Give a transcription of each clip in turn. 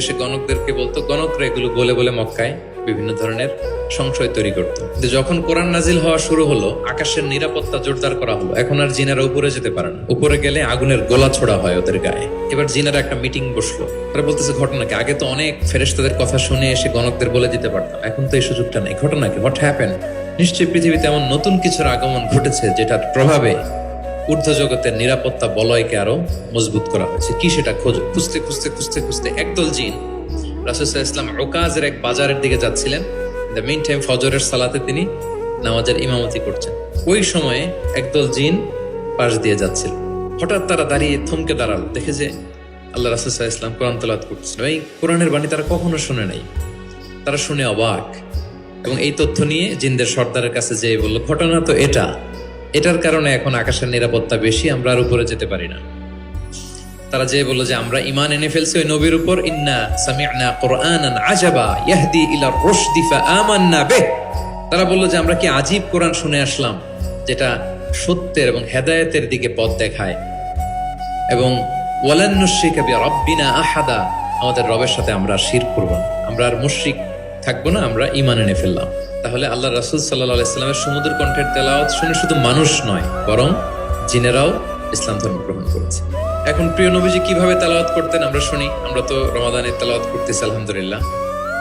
এসে গণকদেরকে বলতো, গণকরা এগুলো বলে বলে মক্কায় বিভিন্ন ধরনের সংশয় তৈরি করতো। কিন্তু যখন কোরআন নাজিল হওয়া শুরু হলো, আকাশের নিরাপত্তা জোরদার করা হলো, এখন আর জিনারা উপরে যেতে পারে না। উপরে গেলে আগুনের গোলা ছোড়া হয় ওদের গায়ে। এবার জিনারা একটা মিটিং বসলো, তারা বলতেছে ঘটনা কি? আগে তো অনেক ফেরেশতাদের কথা শুনে এসে গণকদের বলে দিতে পারতাম, এখন তো এই সুযোগটা নেই। ঘটনা কি? What happen? নিশ্চয়ই পৃথিবীতে এমন নতুন কিছুর আগমন ঘটেছে যেটার প্রভাবে ঊর্ধ্ব জগতের নিরাপত্তা বলয়কে আরো মজবুত করা হয়েছে। কি সেটা খোঁজো। খুঁজতে খুঁজতে খুঁজতে খুঁজতে একদল জিন রাসূল সাল্লাল্লাহু আলাইহি ওয়াসাল্লাম ওকাজের এক বাজারের দিকে যাচ্ছিলেন। দ্য মেইন টাইম ফজরের সালাতে তিনি নামাজের ইমামতি করছেন। ওই সময়ে একদল জিন পাশ দিয়ে যাচ্ছিল। হঠাৎ তারা দাঁড়িয়ে থমকে দাঁড়ালো, দেখে যে আল্লাহ রাসূল সাল্লাল্লাহু আলাইহি ওয়াসাল্লাম কোরআন তেলাওয়াত করতেছেন। এই কোরআনের বাণী তারা কখনো শুনে নাই। তারা শুনে অবাক, এবং এই তথ্য নিয়ে জিনদের সর্দারের কাছে যেয়ে বলল, ঘটনা তো এটার কারণে এখন আকাশের নিরাপত্তা বেশি, আমরা আর উপরে যেতে পারি না। তারা যে বললো যে আমরা ঈমান এনে ফেলছি ওই নবীর উপর, ইন্না সামি'না কুরআনান আজাবা ইয়াহদি ইলা রুশদি ফাআমান্না বিহ। তারা বললো যে আমরা কি আজীব কোরআন শুনে আসলাম, যেটা সত্যের এবং হেদায়েতের দিকে পথ দেখায়, এবং ওয়ালান নুশরিকা বিরাব্বিনা আহাদা, আমাদের রবের সাথে আমরা শিরক করব না, আমরা আর মুশরিক থাকবো না, আমরা ঈমান এনে ফেললাম। তাহলে আল্লাহ রাসূল সাল্লাল্লাহু আলাইহি ওয়াসাল্লামের সুমধুর কণ্ঠের তেলাওয়াত শুনে শুধু মানুষ নয়, বরং জিনেরাও ইসলাম ধর্ম গ্রহণ করেছে। এখন প্রিয় নবীজি কিভাবে তেলাওয়াত করতেন আমরা শুনি। আমরা তো রমাদানের তেলাওয়াত করতেছি আলহামদুলিল্লাহ।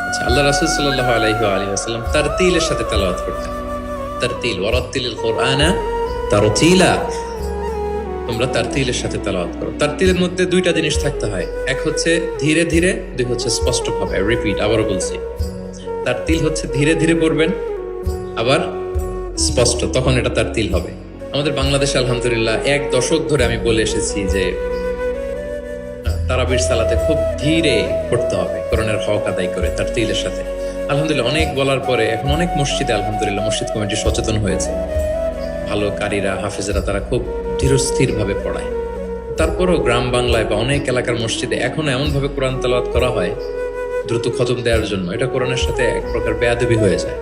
আচ্ছা, আল্লাহ রাসূল সাল্লাল্লাহু আলাইহি ওয়াসাল্লাম তারতিলের সাথে তেলাওয়াত করতেন। তারতিল, ওয়ারাত্তিলিল কুরআনা তারতিলা, তোমরা তারতিলের সাথে তেলাওয়াত করো। তারতিলের মধ্যে দুইটা জিনিস থাকতে হয়, এক হচ্ছে ধীরে ধীরে, দুই হচ্ছে স্পষ্টভাবে। রিপিট, আবারও বলছি, তারতিল হচ্ছে ধীরে ধীরে পড়বেন, আবার স্পষ্ট, তখন এটা তারতিল হবে। আমাদের বাংলাদেশে আলহামদুলিল্লাহ এক দশক ধরে আমি বলে এসেছি যে তারাবির সালাতে খুব ধীরে পড়তে হবে, কোরআনের হক আদায় করে তারতিলের সাথে। আলহামদুলিল্লাহ অনেক বলার পরে এখন অনেক মসজিদে আলহামদুলিল্লাহ মসজিদ কমিটি সচেতন হয়েছে, ভালো কারীরা, হাফেজরা তারা খুব ধীরস্থির ভাবে পড়ায়। তারপরেও গ্রাম বাংলায় বা অনেক এলাকার মসজিদে এখনো এমন ভাবে কোরআন তেলাওয়াত করা হয় দ্রুত খতম দেওয়ার জন্য, এটা কোরআনের সাথে এক প্রকার বেয়াদবি হয়ে যায়।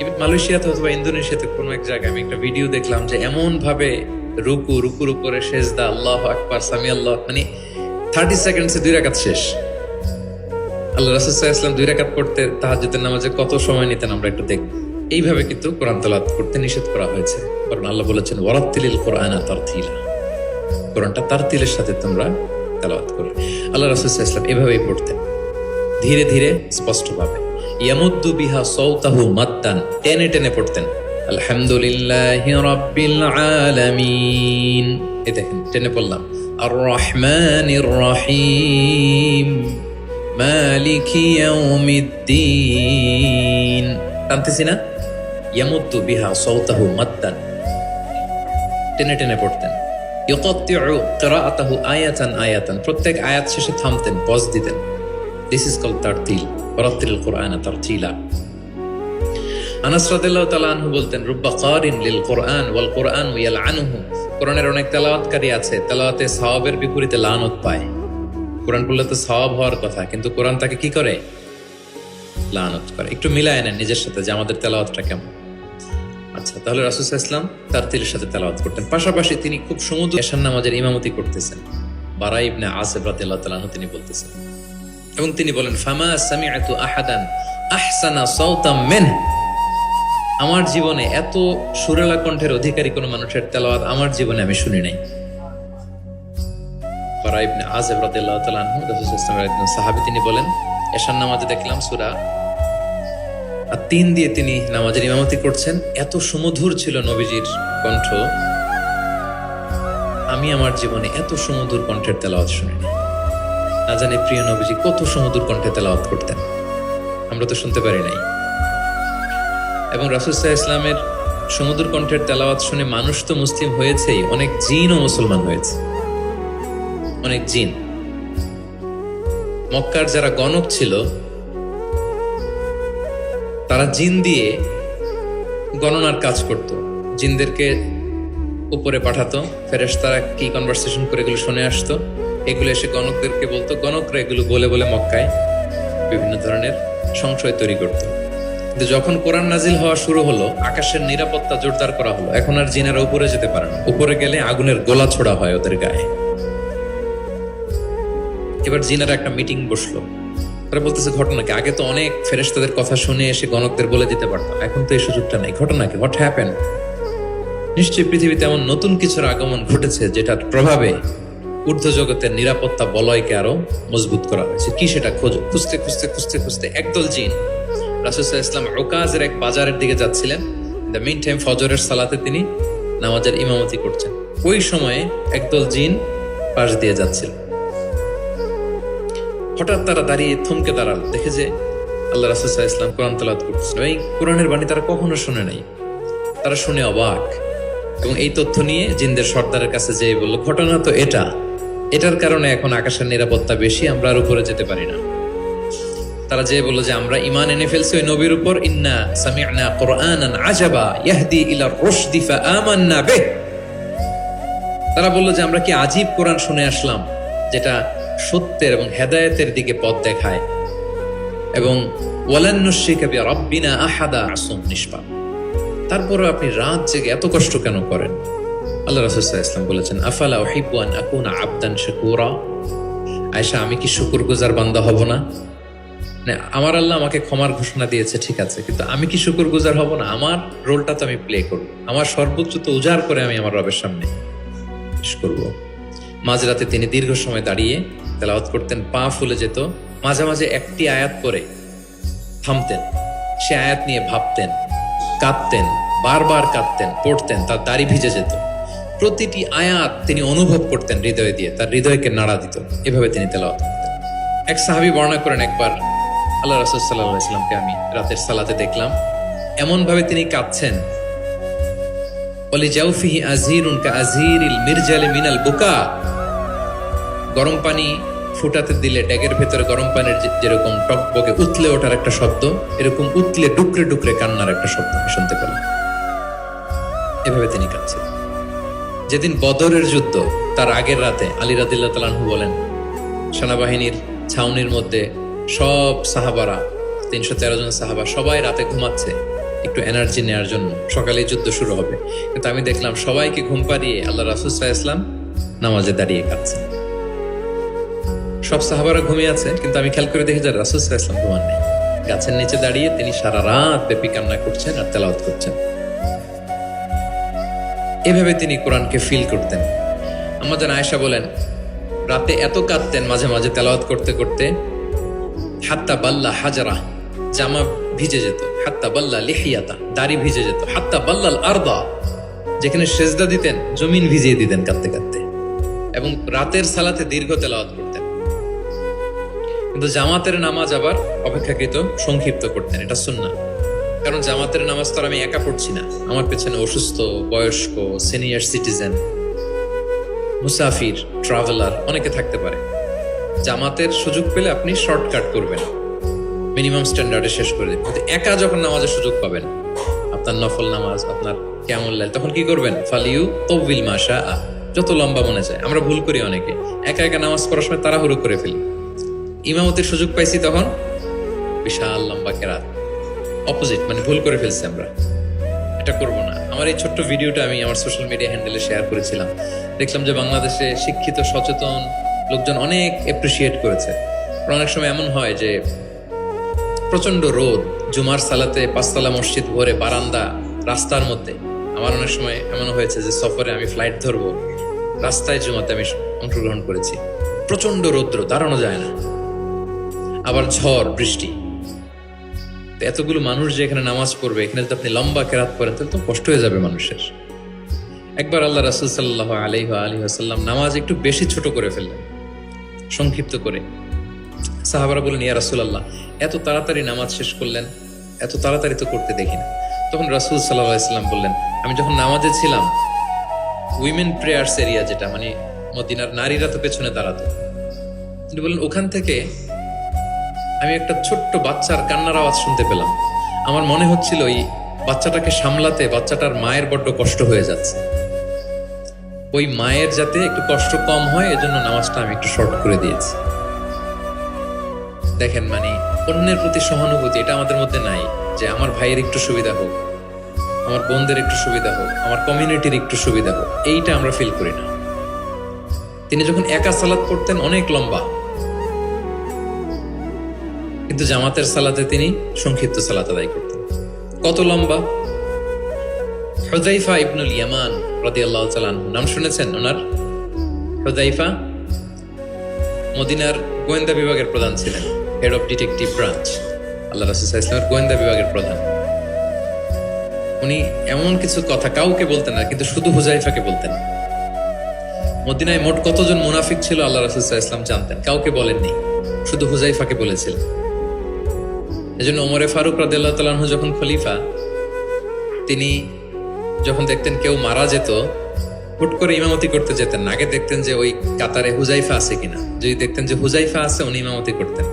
ইভেন মালয়েশিয়াতে অথবা ইন্দোনেশিয়াতে কোনো এক জায়গায় আমি একটা ভিডিও দেখলাম যে এমন ভাবে রুকুর উপরে সেজদা, আল্লাহু আকবার, সামি আল্লাহ, মানে 30 সেকেন্ডসে 2 রাকাত শেষ। আল্লাহ রাসূল সাল্লাল্লাহু আলাইহি ওয়াসাল্লাম 2 রাকাত পড়তে তাহাজ্জুদের নামাজে কত সময় নিতেন আমরা একটু দেখব। এইভাবে কিন্তু কোরআন তেলাওয়াত করতে নিষেধ করা হয়েছে, কারণ আল্লাহ বলেছেন ওয়ারাত্তিলিল কুরআনা তারতিলা, কোরআনটা তারতিলের সাথে তোমরা তেলাওয়াত করো। আল্লাহ রাসূল সাল্লাল্লাহু আলাইহি ওয়াসাল্লাম এভাবেই পড়তেন, ধীরে ধীরে স্পষ্টভাবে। ইয়ামুদ্দু বিহা সাওতাহু মাদ্দান, টেনে টেনে পড়তেন। আলহামদুলিল্লাহি রাব্বিল আলামিন, এই দেখেন টেনে পড়লাম। আর রহমানির রহিম মালিকি ইয়াউমিদ্দিন, টানতেছি না? ইয়ামুদ্দু বিহা সাওতাহু মাদ্দান, টেনে টেনে পড়তেন। ইউকাত্তিউ কিরাআতাহু আয়াতান আয়াতান, প্রত্যেক আয়াত শেষে থামতেন, পজ দিতেন। This is called tartil, ওয়ারাত্তিলিল কুরআনা তারতিলা। আনাস রাদিয়াল্লাহু তাআলা আনহু বলতেন, রুব্বা কারিন লিল কুরআন ওয়াল কুরআন ইয়ালআনুহু, কোরআনের অনেক তেলাওয়াতকারী আছে, তেলাওয়াতে সওয়াবের বিপরীতে লানত পায়। কোরআন পড়লে তো সওয়াব হওয়ার কথা, কিন্তু কোরআন তাকে কি করে? লানত করে। একটু মিলায় নেন নিজের সাথে যে আমাদের তেলাওয়াতটা কেমন। আচ্ছা, তাহলে রাসূল সাল্লাল্লাহু আলাইহি ওয়াসাল্লাম তারতিলের সাথে তেলাওয়াত করতেন। পাশাপাশি তিনি খুব সুমধুর এশার নামাজের ইমামতি করতেছেন। বারা ইবনে আসিব রাদিয়াল্লাহু তাআলা আনহু তিনি বলতেছেন, এবং তিনি বলেন, ফামা সামি'তু আহাদান আহসানা সাওতাম মিন, আমার জীবনে এত সুরেলা কণ্ঠের অধিকারী কোন মানুষের তেলাওয়াত আমার জীবনে আমি শুনি নাই। বারা ইবনে আসিব রাদিয়াল্লাহু তাআলা আনহু রাসূল সাল্লাল্লাহু আলাইহি ওয়াসাল্লামের একজন সাহাবী, তিনি বলেন, এশার নামাজে দেখলাম সূরা আত-তিন দিয়ে তিনি নামাজের ইমামতি করছেন, এত সুমধুর ছিল নবীজির কণ্ঠ, আমি আমার জীবনে এত সুমধুর কণ্ঠের তেলাওয়াত শুনিনি। না জানি প্রিয় নবীজি কত সুমধুর কণ্ঠে তেলাওয়াত করতেন, আমরা তো শুনতে পারি নাই। এবং রাসূল সাল্লাল্লাহু আলাইহি ওয়াসাল্লামের সুমধুর কণ্ঠের তেলাওয়াত শুনে মানুষ তো মুসলিম হয়েছেই, অনেক জিনও মুসলমান হয়েছে। অনেক জিন, মক্কার যারা গণক ছিল তারা জিন দিয়ে গণনার কাজ করত, জিনদেরকে উপরে পাঠাতো, ফেরেশতারা কি কনভারসেশন করে এগুলো শুনে আসতো, এগুলো এসে গণকদেরকে বলতো, গণকরা এগুলো বলে বলে মক্কায় বিভিন্ন ধরনের সংশয় তৈরি করত। কিন্তু যখন কোরআন নাজিল হওয়া শুরু হলো, আকাশের নিরাপত্তা জোরদার করা হলো, এখন আর জিনেরা উপরে যেতে পারে না। উপরে গেলে আগুনের গোলা ছোড়া হয় ওদের গায়ে। এবার জিনারা একটা মিটিং বসলো। তারা বলতেছে ঘটনা কি, আগে তো অনেক ফেরেশতাদের কথা শুনে এসে গণকদের বলে দিতে পারতাম, এখন তো এই সুযোগটা নেই। ঘটনা কি, হোয়াট হ্যাপেন? নিশ্চয়ই পৃথিবীতে এমন নতুন কিছুর আগমন ঘটেছে যেটার প্রভাবে ঊর্ধ্ব জগতের নিরাপত্তা বলয়কে আরো মজবুত করা হয়েছে। কি সেটা খোঁজো। খুঁজতে খুঁজতে খুঁজতে খুঁজতে একদল জিন রাসূল সাল্লাল্লাহু আলাইহি ওয়াসাল্লাম উকাজের এক বাজারের দিকে যাচ্ছিলেন। দ্য মিন টাইম ফজরের সালাতে তিনি নামাজের ইমামতি করছেন। ওই সময়ে একদল জিন পাশ দিয়ে যাচ্ছিল। হঠাৎ তারা দাঁড়িয়ে থমকে দাঁড়ালো, দেখে যে আল্লাহ রাসূল সাল্লাল্লাহু আলাইহি ওয়াসাল্লাম কোরআন তেলাওয়াত করতেছেন। এই কোরআনের বাণী তারা কখনো শুনে নাই। তারা শুনে অবাক, এবং এই তথ্য নিয়ে জিনদের সর্দারের কাছে যেয়ে বলল, ঘটনা তো এটার কারণে এখন আকাশের নিরাপত্তা বেশি, আমরা আর উপরে যেতে পারি না। তারা যেয়ে বলল যে আমরা ঈমান এনে ফেলছি ওই নবীর উপর। ইন্না সামি'না কুরআনান আজাবা ইয়াহদি ইলা রুশদি ফাআমান্না বিহ। তারা বলল যে আমরা কি আজীব কোরআন শুনে আসলাম, যেটা সত্যের এবং হেদায়েতের দিকে পথ দেখায়, এবং ওয়ালান নুশরিকা বিরাব্বিনা আহাদা, আসুম নিষ্পাপ। তারপরে আপনি রাত জেগে এত কষ্ট কেন করেন? আল্লাহ রাসূল সাল্লাল্লাহু আলাইহি ওয়াসাল্লাম বলেছেন, আফালা উহিব্বু আন আকুনা আবদান শাকুরা। আয়েশা, আমি কি শুকরগুজার বান্দা হব না? আমার আল্লাহ আমাকে ক্ষমার ঘোষণা দিয়েছে, ঠিক আছে, কিন্তু আমি কি শুকরগুজার হব না? আমার রোলটা তো আমি প্লে করব, আমার সর্বোচ্চ তো উজাড় করে আমি আমার রবের সামনে পেশ করব। মাঝরাতে তিনি দীর্ঘ সময় দাঁড়িয়ে তেলাওয়াত করতেন, পা ফুলে যেত। মাঝে মাঝে একটি আয়াত পরে থামতেন, সে আয়াত নিয়ে ভাবতেন, কাঁদতেন, বারবার কাঁদতেন, পড়তেন, তার দাড়ি ভিজে যেত। প্রতিটি আয়াত তিনি অনুভব করতেন হৃদয়ে দিয়ে, তার হৃদয়কে নাড়া দিত। এভাবে তিনি তেলাওয়াত করতেন। এক সাহাবী বর্ণনা করেন, একবার আল্লাহ রাসূল সাল্লাল্লাহু আলাইহি ওয়াসাল্লামকে আমি রাতের সালাতে দেখলাম, এমন ভাবে তিনি কাঁদছেন, ওয়ালি জাওফিহি আযীরুন কাআযীরিল মিরজালি মিনাল বুকা। গরম পানি ফুটাতে দিলে ড্যাগের ভেতরে গরম পানির যেরকম টকবকে উতলে ওঠার একটা শব্দ, এরকম উতলে ডুকরে ডুকরে কান্নার একটা শব্দ শুনতে পেলাম। এভাবে তিনি কাঁদছেন। যেদিন বদরের যুদ্ধ, তার আগের রাতে আলী রাদিয়াল্লাহু তাআলা আনহু বলেন, সেনাবাহিনীর ছাউনির মধ্যে সব সাহাবারা, 313 জন সাহাবা, সবাই রাতে ঘুমাচ্ছে একটু এনার্জি নেওয়ার জন্য, সকালে যুদ্ধ শুরু হবে। কিন্তু আমি দেখলাম সবাইকে ঘুম পাড়িয়ে আল্লাহ রাসূল সাল্লাল্লাহু আলাইহি ওয়াসাল্লাম নামাজে দাঁড়িয়ে কাঁদছেন। সব সাহাবারা ঘুমিয়ে আছে, কিন্তু আমি খেয়াল করে দেখি যে রাসূল সাল্লাল্লাহু আলাইহি ওয়াসাল্লাম ঘুমান নেই। গাছের নিচে দাঁড়িয়ে তিনি সারা রাত ব্যাপী কান্না করছেন আর তেলাওয়াত করছেন। এভাবে তিনি কোরআনকে ফিল করতেন। আমাদের আয়েশা বলেন, রাতে এত কাঁদতেন মাঝে মাঝে তেলাওয়াত করতে করতে, হাত্তা বাল্লা হাজারা, জামা ভিজে যেত, হাত্তা বাল্লা লিহিয়াতা, দাড়ি ভিজে যেত, হাত্তা বাল্লাল আরদা, যেখানে সেজদা দিতেন জমিন ভিজিয়ে দিতেন কাঁদতে কাঁদতে। এবং রাতের সালাতে দীর্ঘ তেলাওয়াত করতেন। কিন্তু জামাতের নামাজ আবার অপেক্ষাকৃত সংক্ষিপ্ত করতেন, এটা সুন্নাহ। কারণ জামাতের নামাজ তো আমি একা পড়ছি না, আমার পেছনে অসুস্থ, বয়স্ক, সিনিয়র সিটিজেন, মুসাফির, ট্রাভেলার অনেকে থাকতে পারে। জামাতের সুযোগ পেলে আপনি শর্টকাট করবেন, মিনিমাম স্ট্যান্ডার্ডে শেষ করে দেবেন। কিন্তু একা যখন নামাজের সুযোগ পাবেন, আপনার নফল নামাজ, আপনার কিয়ামুল লাইল, তখন কি করবেন? ফালিউ তাওবিল মাশা, যত লম্বা মনে চায়। আমরা ভুল করি অনেকে, একা একা নামাজ পড়ার সময় তাড়াহুড়ো করে ফেলি। ইমামতির সুযোগ পাইছি তখন বিশাল লম্বা কেরাত, অপোজিট, মানে ভুল করে ফেলছি আমরা। এটা করব না। আমার এই ছোট্ট ভিডিওটা আমি আমার সোশ্যাল মিডিয়া হ্যান্ডেলে শেয়ার করেছিলাম। দেখলাম যে বাংলাদেশে শিক্ষিত সচেতন লোকজন অনেক অ্যাপ্রিসিয়েট করেছে। অনেক সময় এমন হয় যে প্রচন্ড রোদ, জুমার সালাতে 5 তলা মসজিদ ভরে বারান্দা, রাস্তার মধ্যে। আমার অনেক সময় এমন হয়েছে যে সফরে আমি ফ্লাইট ধরবো, রাস্তায় জুমাতে আমি অংশগ্রহণ করেছি। প্রচন্ড রৌদ্র, দাঁড়ানো যায় না, আবার ঝড় বৃষ্টি। এতগুলো মানুষ যে এখানে নামাজ পড়বে, এখানে যদি আপনি লম্বা কেরাত করেন তাহলে তো কষ্ট হয়ে যাবে মানুষের। একবার আল্লাহ রাসূল সাল্লাল্লাহু আলাইহি ওয়াসাল্লাম নামাজ একটু বেশি ছোট করে ফেললেন, সংক্ষিপ্ত করে। সাহাবারা বললেন, ইয়া রাসূলুল্লাহ, এত তাড়াতাড়ি নামাজ শেষ করলেন, এত তাড়াতাড়ি তো করতে দেখি না। তখন রাসূল সাল্লাল্লাহু আলাইহি ওয়াসাল্লাম বললেন, আমি যখন নামাজে ছিলাম, উইমেন প্রেয়ার্স এরিয়া, যেটা মানে মদিনার নারীরা তো পেছনে দাঁড়াতো, তিনি বললেন ওখান থেকে আমি একটা ছোট্ট বাচ্চার কান্নার আওয়াজ শুনতে পেলাম। আমার মনে হচ্ছিল এই বাচ্চাটাকে সামলাতে বাচ্চাটার মায়ের বড্ড কষ্ট হয়ে যাচ্ছে, ওই মায়ের যাতে একটু কষ্ট কম হয় এজন্য নামাজটা আমি একটু শর্ট করে দিয়েছি। দেখেন, মানে অন্যের প্রতি সহানুভূতি এটা আমাদের মধ্যে নাই, যে আমার ভাইয়ের একটু সুবিধা হোক, আমার বোনদের একটু সুবিধা হোক, আমার কমিউনিটির একটু সুবিধা হোক, এইটা আমরা ফিল করি না। তিনি যখন একা সালাত পড়তেন অনেক লম্বা, কিন্তু জামাতের সালাতে তিনি সংক্ষিপ্ত সালাত আদায় করতেন। কত লম্বা! হুযাইফা ইবনুল ইয়ামান রাদিয়াল্লাহু তাআলা আনহু, নাম শুনেছেন ওনার? হুযাইফা মদিনার গোয়েন্দা বিভাগের প্রধান ছিলেন, হেড অফ ডিটেকটিভ ব্রাঞ্চ, আল্লাহ রাসূল সাল্লাল্লাহু আলাইহি ওয়াসাল্লামের গোয়েন্দা বিভাগের প্রধান। উনি এমন কিছু কথা কাউকে বলতেন না, কিন্তু শুধু হুযাইফাকে বলতেন। মদিনায় মোট কতজন মুনাফিক ছিল আল্লাহ রাসূল সাল্লাল্লাহু আলাইহি ওয়াসাল্লাম জানতেন, কাউকে বলেননি, শুধু হুযাইফাকে বলেছিলেন। এজন্য ওমরে ফারুক রাদিয়াল্লাহু তাআলা আনহু যখন খলিফা, তিনি যখন দেখতেন কেউ মারা যেত, হুট করে ইমামতি করতে যেতেন না, আগে দেখতেন যে ওই কাতারে হুযাইফা আছে কিনা। যদি দেখতেন যে হুযাইফা আছে, উনি ইমামতি করতেন।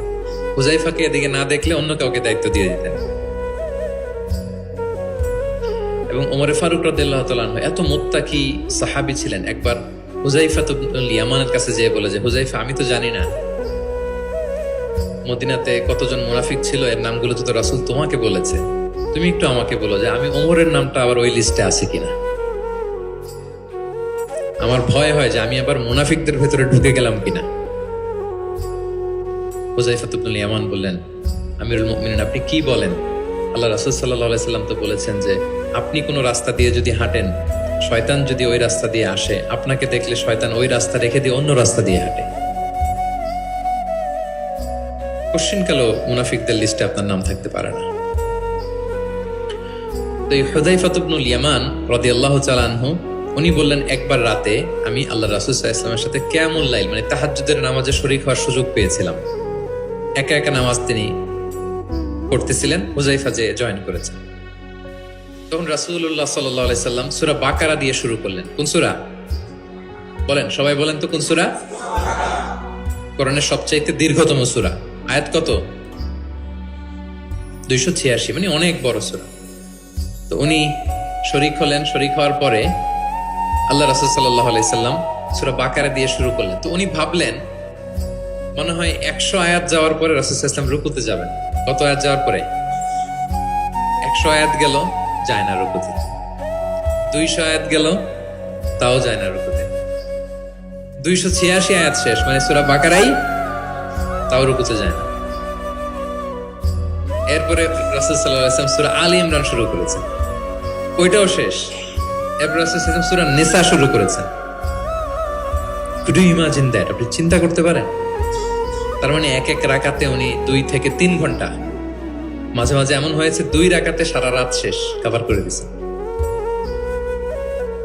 হুযাইফাকে এদিকে না দেখলে অন্য কাউকে দায়িত্ব দিয়ে দিতেন। এবং ওমরে ফারুক রাদিয়াল্লাহু তাআলা আনহু এত মুত্তাকি সাহাবী ছিলেন, একবার হুযাইফা ইবনুল ইয়ামানের কাছে যেয়ে বলে যে, হুযাইফা, আমি তো জানি না মদিনাতে কতজন মুনাফিক ছিল, এর নামগুলো তো রাসূল তোমাকে বলেছে, তুমি একটু আমাকে বলো যে আমি ওমরের নামটা আবার ওই লিস্টে আছে কিনা। আমার ভয় হয় যে আমি আবার মুনাফিকদের ভেতরে ঢুকে গেলাম কিনা। হুযাইফা ইবনুল ইয়ামান বললেন, আমিরুল মুমিনিন, আপনি কি বলেন? আল্লাহ রাসূল সাল্লাল্লাহু আলাইহি সাল্লাম তো বলেছেন যে আপনি কোন রাস্তা দিয়ে যদি হাঁটেন, শয়তান যদি ওই রাস্তা দিয়ে আসে, আপনাকে দেখলে শয়তান ওই রাস্তা রেখে দিয়ে অন্য রাস্তা দিয়ে হাঁটে। কোশ্চিনকালেও মুনাফিকদের লিস্টে আপনার নাম থাকতে পারে না। তো এই হুযাইফা ইবনুল ইয়ামান রাদিয়াল্লাহু তাআলা আনহু, উনি বললেন, একবার রাতে আমি আল্লাহ রাসূল সাল্লাল্লাহু আলাইহি ওয়াসাল্লামের সাথে কিয়ামুল লাইল মানে তাহাজ্জুদের নামাজে শরীক হওয়ার সুযোগ পেয়েছিলাম। একা একা নামাজ তিনি পড়তেছিলেন, হুযাইফা যে জয়েন করেছেন। তখন রাসূলুল্লাহ সাল্লাল্লাহু আলাইহি সাল্লাম সূরা বাকারা দিয়ে শুরু করলেন। কোন সূরা? বলেন, সবাই বলেন তো, কোন সূরা? কোরআনের সবচাইতে দীর্ঘতম সূরা। আয়াত কত? 286, মানে অনেক বড় সূরা। তো উনি শরীক হলেন, শরীক হওয়ার পরে আল্লাহ রাসূল সাল্লাল্লাহু আলাইহি সাল্লাম সূরা বাকারা দিয়ে শুরু করলেন। তো উনি ভাবলেন মনে হয় 100 আয়াত যাওয়ার পরে রাসূল সাল্লাল্লাহু আলাইহি সাল্লাম রুকুতে যাবেন। কত আয়াত যাওয়ার পরে? 100 আয়াত গেল, যায় না রুকুতে। 200 আয়াত গেল, তাও যায় না রুকুতে। 286 আয়াত শেষ, মানে সূরা বাকারাই, তাও রুকুতে যায় না। এরপরে রাসূল সাল্লাল্লাহু আলাইহি ওয়াসাল্লাম সূরা আলী ইমরান শুরু করেছেন, ওইটাও শেষ। এরপর রাসূল সাল্লাল্লাহু আলাইহি ওয়াসাল্লাম সূরা নিসা শুরু করেছেন। Could you imagine that? আপনি চিন্তা করতে পারেন? তার মানে এক এক রাকাতে উনি 2 থেকে 3 ঘন্টা, মাঝে মাঝে এমন হয়েছে 2 রাকাতে সারা রাত শেষ কভার করে দিয়েছেন।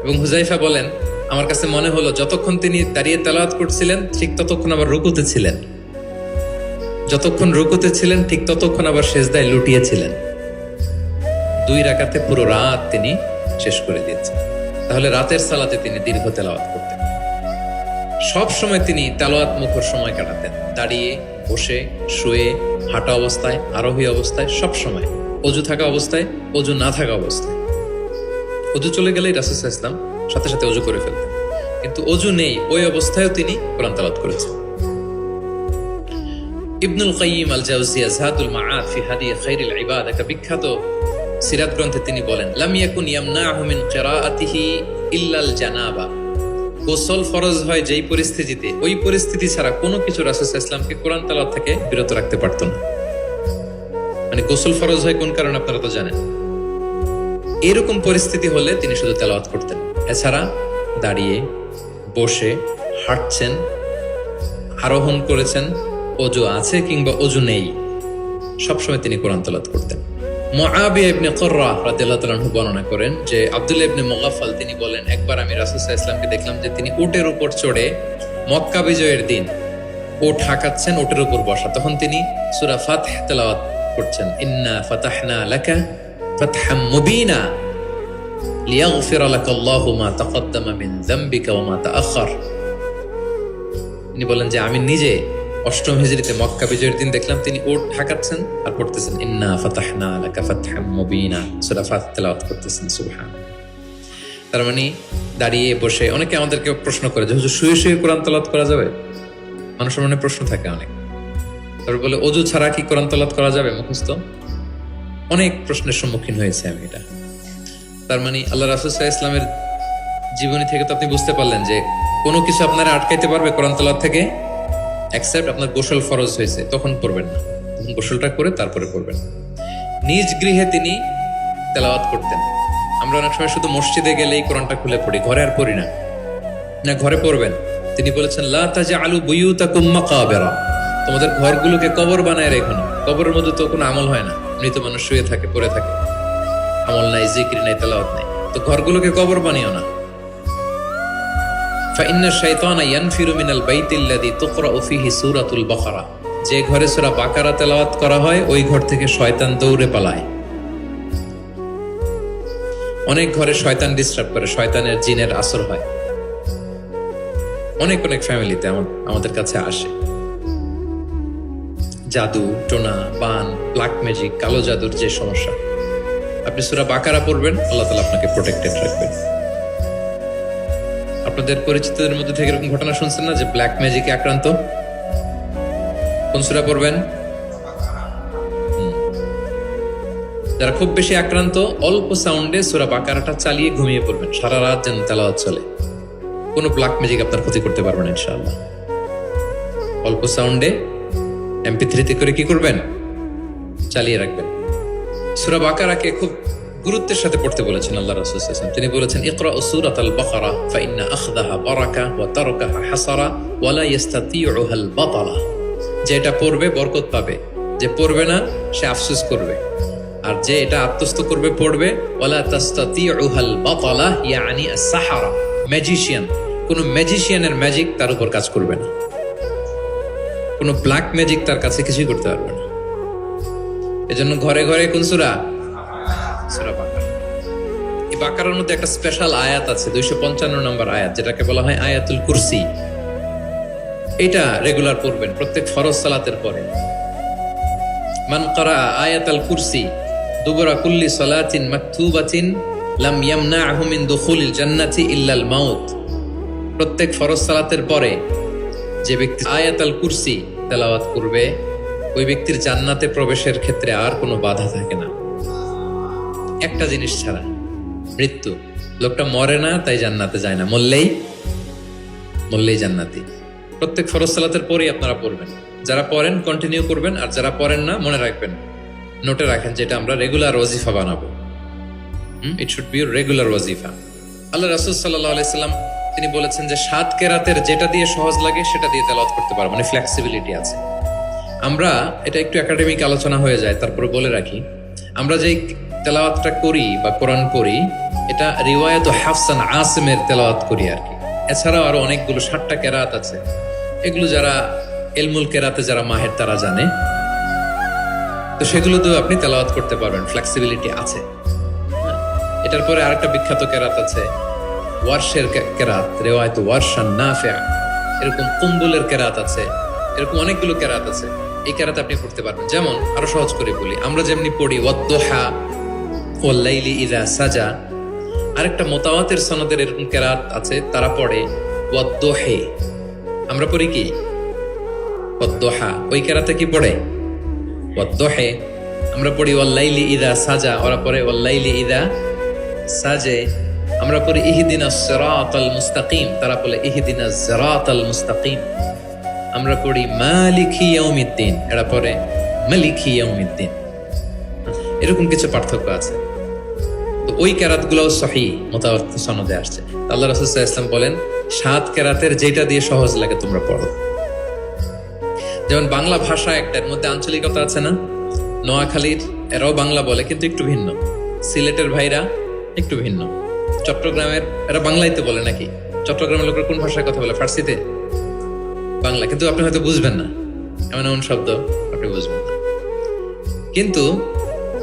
এবং হুযাইফা বলেন, আমার কাছে মনে হলো যতক্ষণ তিনি দাঁড়িয়ে তেলাওয়াত করছিলেন ঠিক ততক্ষণ আবার রুকুতে ছিলেন, যতক্ষণ রুকুতে ছিলেন ঠিক ততক্ষণ আবার সিজদায় লুটিয়েছিলেন। 2 রাকাতে পুরো রাত তিনি শেষ করে দিয়েছেন। তাহলে রাতের সালাতে তিনি দীর্ঘ তেলাওয়াত করতেন। সব সময় তিনি তেলাওয়াত মুখর সময় কাটাতেন, দাঁড়িয়ে, বসে, শুয়ে, হাঁটা অবস্থায়, আরোহী অবস্থায়, সব সময়। অজু থাকা অবস্থায়, অজু না থাকা অবস্থায়। অজু চলে গেলেই রাসূল সাল্লাল্লাহু আলাইহি ওয়াসাল্লাম সাথে সাথে অজু করে ফেলতেন, কিন্তু অজু নেই ওই অবস্থায়ও তিনি কোরআন তেলাওয়াত করেছেন। ইবনুল কাইয়িম আল জাওজিয়া যাতুল মাআদ ফি হাদি খায়রিল ইবাদ, একটা বিখ্যাত সিরাত গ্রন্থে তিনি বলেন, লাম ইয়াকুন ইয়ামনাহু মিন কিরাআতিহি ইল্লাল জানাবা। গোসল ফরজ হয় যেই পরিস্থিতিতে, ওই পরিস্থিতি ছাড়া কোনো কিছু রাসূল সাল্লাল্লাহু আলাইহি ওয়াসাল্লামকে কোরআন তেলাওয়াত থেকে বিরত রাখতে পারত না। মানে গোসল ফরজ হয় কোন কারণে আপনারা তো জানেন। এরকম পরিস্থিতি হলে তিনি শুধু তেলাওয়াত করতেন। এছাড়া দাঁড়িয়ে, বসে, হাঁটছেন, আরোহণ করেছেন, অজু আছে কিংবা অজু নেই, সবসময় তিনি কোরআন তেলাওয়াত করতেন। মুআবিয়া ইবনে কুররা রাদিয়াল্লাহু তাআলা আনহু বর্ণনা করেন যে আব্দুল্লাহ ইবনে মুগাফফাল তিনি বলেন, একবার আমি রাসূল সাল্লাল্লাহু আলাইহি ওয়াসাল্লামকে দেখলাম যে তিনি উটের উপর চড়ে মক্কা বিজয়ের দিন উট হাঁকাচ্ছেন, উটের উপর বসা। তখন তিনি সূরা ফাতহ তেলাওয়াত করছেন, ইন্না ফাতাহনা লাকা ফাতহাম মুবিনা লিয়াগফিরা লাকাল্লাহু মা তাকদ্দামা মিন যামবিকা ওয়া মা তাআখার। তিনি বলেন যে আমি নিজে 8ম হিজরিতে মক্কা বিজয়ের দিন দেখলাম তিনি উট ঢাকাচ্ছেন আর পড়তেছেন ইন্না ফাতাহনা লাকা ফাতহাম মুবিনা, সূরা ফাতহ তেলাওয়াত করতেছেন। সুবহানাল্লাহ। তার মানে দাঁড়িয়ে, বসে। অনেকে আমাদেরকে প্রশ্ন করে যে হুজুর শুয়ে শুয়ে কোরআন তেলাওয়াত করা যাবে? মানুষের মনে প্রশ্ন থাকে অনেক। তারপর বলে অজু ছাড়া কি কোরআন তেলাওয়াত করা যাবে মুখস্থ? অনেক প্রশ্নের সম্মুখীন হয়েছে আমি এটা। তার মানে আল্লাহ রাসূল সাল্লাল্লাহু আলাইহি ওয়াসাল্লামের জীবনী থেকে তো আপনি বুঝতে পারলেন যে কোনো কিছু আপনারা আটকাইতে পারবে কোরআন তেলাওয়াত থেকে, এক্সেপ্ট আপনার গোসল ফরজ হয়েছে, তখন পড়বেন না। গোসলটা করে তারপরে পড়বেন। নিজ গৃহে তিনি তেলাওয়াত করতেন। আমরা অনেক সময় শুধু মসজিদে গেলেই কোরআনটা খুলে পড়ি, ঘরে আর পড়ি না। না, ঘরে পড়বেন। তিনি বলেছেন লা তাজআলু বুয়ুতাকুম মাকাবিরা, তোমাদের ঘরগুলোকে কবর বানায় রেখো না। কবরের মধ্যে তো কোনো আমল হয় না, মৃত মানুষ শুয়ে থাকে, পড়ে থাকে, আমল নাই, জিকির নাই, তেলাওয়াত নাই। তো ঘরগুলোকে কবর বানিও না। ফাইন্না শাইতানা ইয়ানফিরু মিনাল বাইতিল্লাযী তুকরাউ ফীহি সূরাতুল বাকারা, যে ঘরে সূরা বাকারা তেলাওয়াত করা হয় ওই ঘর থেকে শয়তান দৌড়ে পালায়। অনেক ঘরে শয়তান ডিস্টার্ব করে, শয়তানের জিনের আসর হয়। অনেক অনেক ফ্যামিলিতে আমাদের কাছে আসে জাদু টোনা, বান, ব্ল্যাক ম্যাজিক, কালো জাদুর যে সমস্যা। আপনি সূরা বাকারা পড়বেন, আল্লাহ তাআলা আপনাকে প্রোটেক্টেড রাখবেন। আপনাদের পরিচিতদের মধ্যে থেকে এরকম ঘটনা শুনছেন না যে ব্ল্যাক ম্যাজিকে আক্রান্ত? কোন সূরা পড়বেন? যারা খুব বেশি আক্রান্ত, অল্প সাউন্ডে সূরা বাকারাটা চালিয়ে ঘুমিয়ে পড়বেন, সারা রাত যেন তেলাওয়াত চলে। কোনো ব্ল্যাক ম্যাজিক আপনার ক্ষতি করতে পারবেন না ইনশাআল্লাহ। অল্প সাউন্ডে MP3 করে কি করবেন? চালিয়ে রাখবেন। সূরা বাকারাকে খুব গুরুত্বের সাথে পড়তে বলেছেন আল্লাহ রাসূল সাল্লাল্লাহু আলাইহি ওয়াসাল্লাম। তিনি বলেছেন ইকরাউ সূরাতাল বাকারা ফাইন্না আখযাহা বারাকা ওয়া তারকাহা হাসারা ওয়া লা ইস্তাতিউহাল বাতালা, যে এটা পড়বে বরকত পাবে, যে পড়বে না সে আফসোস করবে। আর যে এটা আত্মস্থ করবে পড়বে, ওয়ালা তাস্তাতিউহাল বাতালা ইয়ানি আস-সাহারা, ম্যাজিশিয়ান, কোন ম্যাজিশিয়ানের ম্যাজিক তার উপর কাজ করবে না, কোন ব্ল্যাক ম্যাজিক তার কাছে কিছুই করতে পারবে না। এজন্য ঘরে ঘরে কোন সূরা? সূরা বাকারা। এই বাকারার মধ্যে একটা স্পেশাল আয়াত আছে, 255 নম্বর আয়াত, যেটাকে বলা হয় আয়াতুল কুরসি। এটা রেগুলার পড়বেন প্রত্যেক ফরজ সালাতের পরে। মান ক্বারা আয়াতাল কুরসি দুবরা কুল্লি সালাতিন মাকতুবাতিন লাম ইয়ামনাহু মিন দুখুলিল জান্নাতি ইল্লাল মাউত। প্রত্যেক ফরজ সালাতের পরে যে ব্যক্তি আয়াতুল কুরসি তেলাওয়াত করবে, ওই ব্যক্তির জান্নাতে প্রবেশের ক্ষেত্রে আর কোনো বাধা থাকে না, একটা জিনিস ছাড়া, মৃত্যু। লোকটা মরে না তাই জান্নাতে যায় না, মরলেই জান্নাতি। প্রত্যেক ফরজ সালাতের পরেই আপনারা পড়বেন। যারা পড়েন কন্টিনিউ করবেন, আর যারা পড়েন না মনে রাখবেন, নোটে রাখেন, যেটা আমরা রেগুলার ওয়াজিফা বানাবো। ইট শুড বি রেগুলার ওয়াজিফা। আল্লাহ রাসূল সাল্লাল্লাহু আলাইহি সাল্লাম তিনি বলেছেন যে 7 কেরাতের যেটা দিয়ে সহজ লাগে সেটা দিয়ে তেলাওয়াত করতে পারবো, মানে ফ্লেক্সিবিলিটি আছে। আমরা এটা একটু একাডেমিক আলোচনা হয়ে যায়, তারপরে বলে রাখি, আমরা যেই তেলাওয়াতটা করি বা কোরআন পড়ি, এটা রিওয়ায়াত হাফসান আসিমের তেলাওয়াত করি আর কি। এছাড়াও আরো অনেকগুলো 60টা কেরাত আছে, এগুলো যারা ইলমুল কেরাতে যারা মাহের তারা জানে। তো সেগুলো তো আপনি তেলাওয়াত করতে পারবেন, ফ্লেক্সিবিলিটি আছে। এটার পরে আরেকটা বিখ্যাত কেরাত আছে ওয়ারশের কেরাত, রিওয়ায়াত ওয়ারশান নাফিআ, এরকম কুম্বুলের কেরাত আছে, এরকম অনেকগুলো কেরাত আছে। এই কেরাত আপনি পড়তে পারবেন। যেমন আরো সহজ করে বলি, আমরা যেমনি পড়ি ওয়াদ-দুহা ওয়াল লাইলি ইযা সাজা, আরেকটা মুতাওয়াতির সনদের এরকম কেরাত আছে, তারা পড়ে ওয়াদ-দুহি। আমরা পড়ি কি ওয়াদ-দুহা, ওই কেরাতে কি পড়ে ওয়াদ-দুহি। আমরা পড়ি ওয়াল লাইলি ইযা সাজা, ওরা পড়ে ওয়াল লাইলি ইযা সাজে। আমরা পড়ি ইহদিনাস সিরাতাল মুস্তাকিম, তারা বলে ইহদিনাস সিরাতাল মুস্তাকিম। আমরা পড়ি মালিকি ইয়াউমিদ্দিন, এরা পড়ে মালিকি ইয়াউমিদ্দিন। এরকম কিছু পার্থক্য আছে। তো ওই কেরাতগুলোও সহিহ মুতাওয়াত্তির সনদে আসছে। আল্লাহ রাসূল সাল্লাল্লাহু আলাইহি ওয়াসাল্লাম বলেন 7 কেরাতের যেটা দিয়ে সহজ লাগে তোমরা পড়ো। যেমন বাংলা ভাষা একটার মধ্যে আঞ্চলিকতা আছে না, নোয়াখালীর এরাও বাংলা বলে কিন্তু একটু ভিন্ন, সিলেটের ভাইরা একটু ভিন্ন, চট্টগ্রামের এরা বাংলাইতে বলে নাকি, চট্টগ্রামের লোকেরা কোন ভাষায় কথা বলে? ফার্সিতে, বাংলা, কিন্তু আপনি হয়তো বুঝবেন না, এমন এমন শব্দ আপনি বুঝবেন না, কিন্তু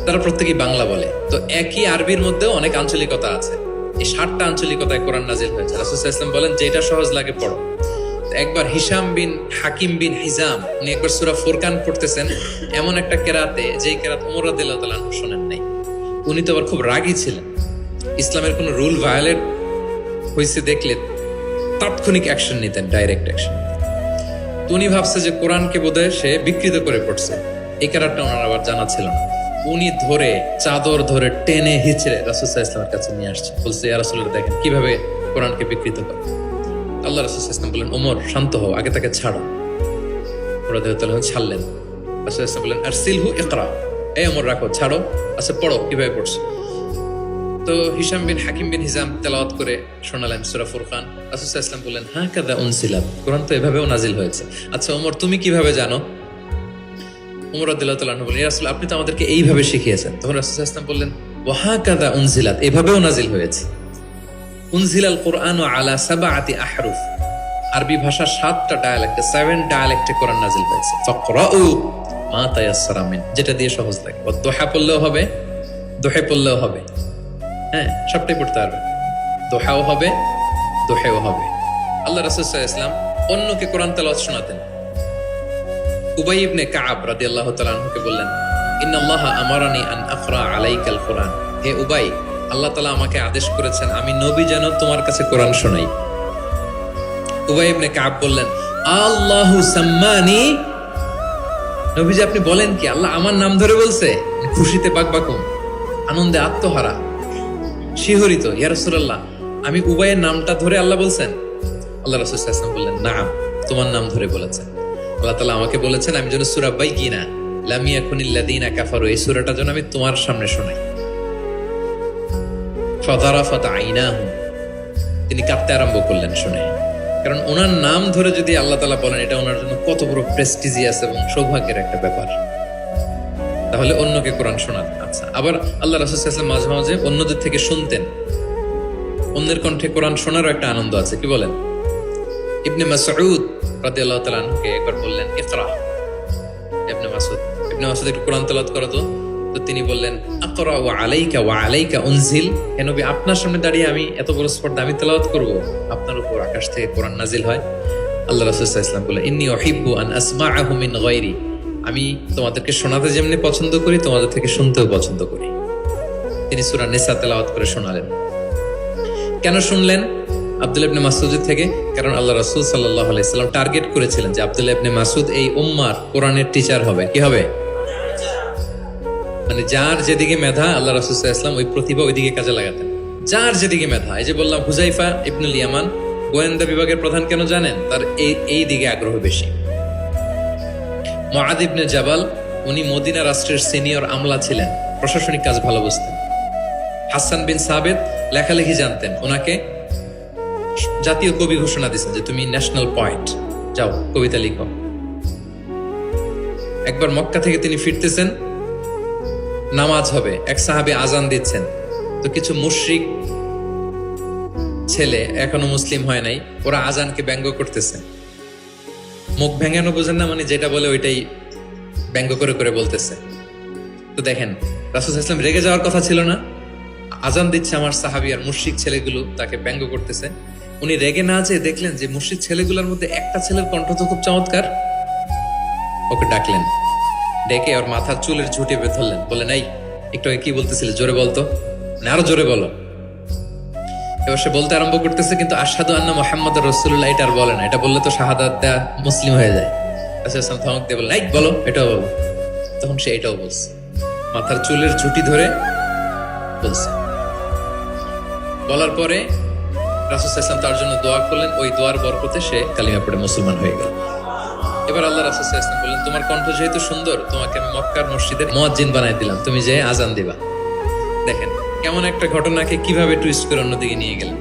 তারা প্রত্যেকেই বাংলা বলে। তো একই আরবির মধ্যেও অনেক আঞ্চলিকতা আছে। এই 7টা আঞ্চলিকতায় কোরআন নাজিল হয়েছে। রাসূল সাল্লাল্লাহু আলাইহি ওয়াসাল্লাম বলেন যেটা সহজ লাগে পড়ো। একবার হিশাম বিন হাকিম বিন হিজাম, উনি একবার সূরা ফুরকান পড়তেছেন এমন একটা কেরাতে, যেই কেরাত ওমর রাদিয়াল্লাহু তাআলা আনহু শুনেন নাই। উনি তো আবার খুব রাগী ছিলেন, ইসলামের কোন রুল ভায়োলেট হয়েছে দেখলে তাৎক্ষণিক অ্যাকশন নিতেন, ডাইরেক্ট অ্যাকশন। তো উনি ভাবছে যে কোরআনকে বোধহয় সে বিকৃত করে পড়ছে, এই কেরাতটা ওনার আবার জানা ছিল না। উনি ধরে চাদর ধরে টেনে হিচড়ে রাসূল সাল্লাল্লাহু আলাইহি ওয়াসাল্লামের কাছে নিয়ে আসছে, বলছে ইয়া রাসূলুল্লাহ দেখেন কিভাবে কোরআনকে বিকৃত করে। আল্লাহ রাসূল সাল্লাল্লাহু আলাইহি ওয়াসাল্লাম বললেন ওমর শান্ত হও, আগে তাকে ছাড়ো। ওরা ছাড়লেন। রাসূলুল্লাহ বললেন আরসিলহু ইকরা, এই ওমর রাখো, ছাড়ো, আচ্ছা পড়ো, কিভাবে পড়ছো। তো হিশাম বিন হাকিম বিন হিজাম তেলাওয়াত করে শোনালেন সূরা ফুরকান। রাসূলুল্লাহ বললেন হাকাযা উনসিলাত, কোরআন তো এভাবেও নাজিল হয়েছে। আচ্ছা ওমর তুমি কিভাবে জানো? ওমর রাদিয়াল্লাহু তাআলা আনহু বললেন ইয়া রাসূল আপনি তো আমাদেরকে এইভাবে শিখিয়েছেন। তখন রাসূলুল্লাহ বললেন ওয়া হাকাযা উনসিলাত, এভাবেও নাজিল হয়েছে। উনজিলাল কুরআনু আলা সাবআতি আহরুফ, আরবি ভাষা 7টা ডায়ালেক্টে, 7 ডায়ালেক্টে কোরআন নাজিল হয়েছে। ফাকরাউ মা তায়াসসারা মিন, যেটা দিয়ে সহজ লাগে। দোহা পড়লেও হবে, দোহে পড়লেও হবে, হ্যাঁ সবটাই পড়তে পারবে, দোহাও হবে, দোহেও হবে। আল্লাহ রাসূল সাল্লাল্লাহু আলাইহি ওয়াসাল্লাম অন্যকে কোরআন তেলাওয়াত শোনাতেন। উবাই ইবনে কাব রাদিয়াল্লাহু তাআলা আনহুকে বললেন ইন্নাল্লাহা আমারানি আন আকরা আলাইকাল কুরআন, হে উবাই আল্লাহ তাআলা আমাকে আদেশ করেছেন আমি নবী যেন তোমার কাছে কোরআন শোনাই। উবাই ইবনে কাব বললেন আল্লাহু সাম্মানি, নবীজি আপনি বলেন কি আল্লাহ আমার নাম ধরে বলছে? খুশিতে বাকবাকুম, আনন্দে আত্মহারা, শিহরিত। ইয়া রাসূলুল্লাহ আমি উবাইয়ের নামটা ধরে আল্লাহ বলছেন? আল্লাহ রাসূল সাল্লাল্লাহু আলাইহি ওয়াসাল্লাম বললেন নাম, তোমার নাম ধরে বলেছেন। আল্লাহ তাআলা আমাকে বলেছেন আমি যেন সূরা বাইয়িনা লাম ইয়াকুনিল্লাযীনা কাফারু, এই সূরাটা যেন আমি তোমার সামনে শোনাই। ফাযারাফাত আইনাহু, তিনি কাঁদতে আরম্ভ করলেন শুনে। কারণ ওনার নাম ধরে যদি আল্লাহ তাআলা বলেন এটা ওনার জন্য কত বড় প্রেস্টিজিয়াস এবং সৌভাগ্যের একটা ব্যাপার। তাহলে অন্যকে কোরআন শোনান। আচ্ছা আবার আল্লাহ রাসূল সাল্লাল্লাহু আলাইহি ওয়াসাল্লাম মাঝে মাঝে অন্যদের থেকে শুনতেন, অন্যের কণ্ঠে কোরআন শোনারও একটা আনন্দ আছে। কি বলেন? ইবনে মাসউদ রাদিয়াল্লাহু তাআলা আনহুকে একবার বললেন ইকরা, ইবনে মাসউদ একটু কোরআন তেলাওয়াত করো তো। তো তিনি বললেন আকরা ওয়া আলাইকা উনজিল, হে নবী আপনার সামনে দাঁড়িয়ে আমি এত বড় স্পর্ধা আমি তেলাওয়াত করব, আপনার উপর আকাশ থেকে কোরআন নাজিল হয়। আল্লাহ রাসূল সাল্লাল্লাহু আলাইহি ওয়াসাল্লাম বললেন ইন্নী উহিব্বু আন আসমাআহু মিন গায়রি, আমি তোমাদেরকে শোনাতে যেমনি পছন্দ করি তোমাদের থেকে শুনতেও পছন্দ করি। তিনি সূরা নিসা তেলাওয়াত করে শোনালেন। কেন শুনলেন? আব্দুল্লাহ ইবনে মাসউদ থেকে। কারণ আল্লাহ রাসূল সাল্লাল্লাহু আলাইহি ওয়াসাল্লাম টার্গেট করেছিলেন যে আব্দুল্লাহ ইবনে মাসউদ এই উম্মার কোরআনের টিচার হবে। কি হবে? মানে যার যেদিকে মেধা আল্লাহ রাসূল সাল্লাল্লাহু আলাইহি ওয়াসাল্লাম ওই প্রতিভা ওইদিকে কাজে লাগাতেন। যার যেদিকে মেধা, এই যে বললাম হুযাইফা ইবনুল ইয়ামান গোয়েন্দা বিভাগের প্রধান, কেন জানেন? তার এই দিকে আগ্রহ বেশি। মুআদ ইবনে জাবাল উনি মদিনা রাষ্ট্রের সিনিয়র আমলা ছিলেন, প্রশাসনিক কাজ ভালো বুঝতেন। হাসান বিন সাবিত লেখালেখি জানতেন, ওনাকে জাতীয় কবি ঘোষণা দিয়েছেন যে তুমি ন্যাশনাল পয়েন্ট, যাও কবিতা লিখো। একবার মক্কা থেকে তিনি ফিরতেছেন, নামাজ হবে, এক সাহাবী আজান দিচ্ছেন। তো কিছু মুশরিক ছেলে এখনো মুসলিম হয় নাই, ওরা আজানকে ব্যঙ্গ করতেছে। মুখ ভেঙানো বোঝেন না, মানে যেটা বলে ওইটাই ব্যঙ্গ করে করে বলতেছে। তো দেখেন রাসূল সাল্লাল্লাহু আলাইহি ওয়াসাল্লাম রেগে যাওয়ার কথা ছিল না, আজান দিচ্ছে আমার সাহাবী আর মুশরিক ছেলেগুলো তাকে ব্যঙ্গ করতেছে। উনি রেগে না যেয়ে দেখলেন যে মুশরিক ছেলেগুলোর মধ্যে একটা ছেলের কণ্ঠ তো খুব চমৎকার, ওকে ডাকলেন, ডেকে ওর মাথার চুলের ঝুঁটি বেঁধে ধরলেন, বললেন এই একটু আগে কি বলতেছিলে, জোরে বলতো, না আরো জোরে বলো। এবার সে বলতে আরম্ভ করতেছে, কিন্তু আশহাদু আন্না মুহাম্মাদুর রাসূলুল্লাহ এটা আর বলে না, এটা বললে তো শাহাদাত দেয়া মুসলিম হয়ে যায়। রাসূল ধমক দিয়ে বললেন এই বলো, এটাও বলো। তখন সে এটাও বলছে, মাথার চুলের ঝুঁটি ধরে বলছে। বলার পরে রাসূল সাল্লাল্লাহু তার জন্য দোয়া করলেন, ওই দোয়ার বরকতে সে কালিমা পড়ে মুসলমান হয়ে গেল। এবার আল্লাহ রাসূল সাল্লাল্লাহু আলাইহি বললেন তোমার কণ্ঠ যেহেতু সুন্দর, তোমাকে আমি মক্কার মসজিদের মুয়াজ্জিন বানাই দিলাম, তুমি যে আজান দিবা। দেখেন কেমন একটা ঘটনাকে কিভাবে টুইস্ট করে অন্যদিকে নিয়ে গেলেন।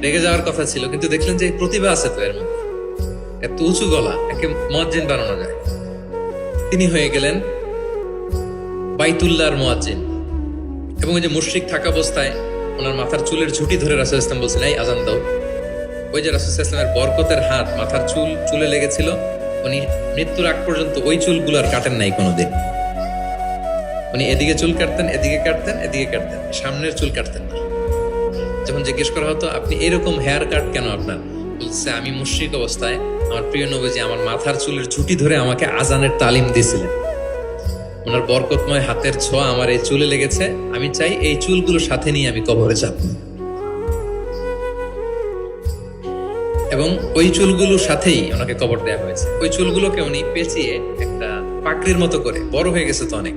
রেগে যাওয়ার কথা ছিল, কিন্তু দেখলেন যে প্রতিভা আছে তো এর মধ্যে, এত উঁচু গলা, একে মুয়াজ্জিন বানানো যায়। তিনি হয়ে গেলেন বাইতুল্লাহর মুয়াজ্জিন। এবং ওই যে মুশরিক থাকা অবস্থায় ওনার মাথার চুলের ঝুঁটি ধরে রাসূল সাল্লাল্লাহু আলাইহি ওয়াসাল্লাম বলছেন এই আজান দাও। ওই যে রাসূল সাল্লাল্লাহু আলাইহি ওয়াসাল্লামের বরকতের হাত মাথার চুলে লেগেছিল, উনি মৃত্যুর আগ পর্যন্ত ওই চুলগুলো আর কাটেন নাই কোনোদিন। উনি এদিকে চুল কাটতেন, এদিকে কাটতেন, এদিকে কাটতেন, সামনের চুল কাটতেন না। যখন জিজ্ঞেস করা হতো আপনি এরকম হেয়ার কাট কেন আপনার, বলছে আমি মুশরিক অবস্থায় আমার প্রিয় নবীজি আমার মাথার চুলের ঝুঁটি ধরে আমাকে আজানের তালিম দিয়েছিলেন, ওনার বরকতময় হাতের ছোঁয়া আমার এই চুলে লেগেছে, আমি চাই এই চুলগুলো সাথে নিয়ে আমি কবরে যাব। এবং ওই চুলগুলো সাথেই ওনাকে কবর দেওয়া হয়েছে। ওই চুলগুলোকে উনি পেঁচিয়ে একটা পাকড়ির মতো করে, বড় হয়ে গেছে তো অনেক,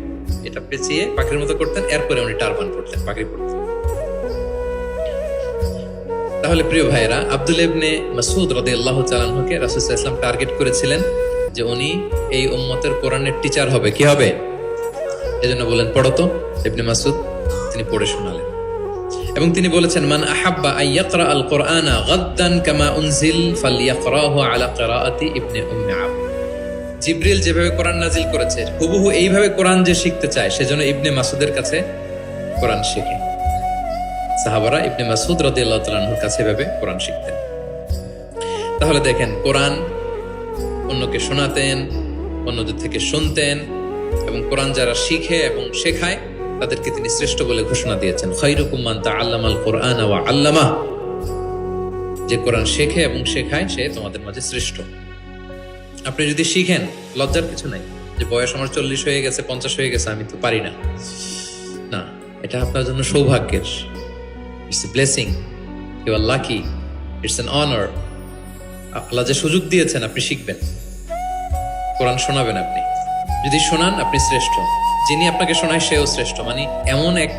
এটা পেঁচিয়ে পাকড়ির মতো করতেন, এরপরে উনি টারবান পরতেন, পাগড়ি পরতেন। তাহলে প্রিয় ভাইয়েরা, আব্দুল্লাহ ইবনে মাসউদ রাদিয়াল্লাহু তাআলা আনহুকে রাসূল সাল্লাল্লাহু আলাইহি ওয়াসাল্লাম টার্গেট করেছিলেন যে উনি এই উম্মতের কোরআনের টিচার হবে। কি হবে? এজন্য বলেন পড়ো তো। ইবনে মাসউদ তিনি পড়ে শোনালেন এবং তিনি বলেছেন, মান আহাব্বা আন ইয়াকরা আল কুরআনা গাদ্দান কামা উনজিল ফালইয়াকরাহু আলা কিরাআতি ইবনে উম্মি আবদ। জিবরিল যেভাবে কোরআন নাজিল করেছে হুবহু এইভাবে কোরআন যে শিখতে চায় সেজন্য ইবনে মাসউদের কাছে কোরআন শিখে। সাহাবারা ইবনে মাসউদ রাদিয়াল্লাহু তাআলা আনহুর কাছে এভাবে কোরআন শিখতেন। তাহলে দেখেন, কোরআন অন্যকে শোনাতেন, অন্যদের থেকে শুনতেন এবং কোরআন যারা শিখে এবং শেখায় তাদেরকে তিনি শ্রেষ্ঠ বলে ঘোষণা দিয়েছেন। খায়রুকুম মান তাআল্লামাল কুরআনা ওয়া আল্লামা। যে কোরআন শেখে এবং শেখায় সে তোমাদের মাঝে শ্রেষ্ঠ। আপনি যদি শিখেন, লজ্জার কিছু নাই যে বয়স আমার 40 হয়ে গেছে, 50 হয়ে গেছে, আমি তো পারি না। না, এটা আপনার জন্য সৌভাগ্যের। It's a blessing, you are lucky, it's an honour. আল্লাহ যে সুযোগ দিয়েছেন আপনি শিখবেন, কোরআন শোনাবেন। আপনি যদি শোনান আপনি শ্রেষ্ঠ, যিনি আপনাকে শোনায় সেও শ্রেষ্ঠ। মানে এমন এক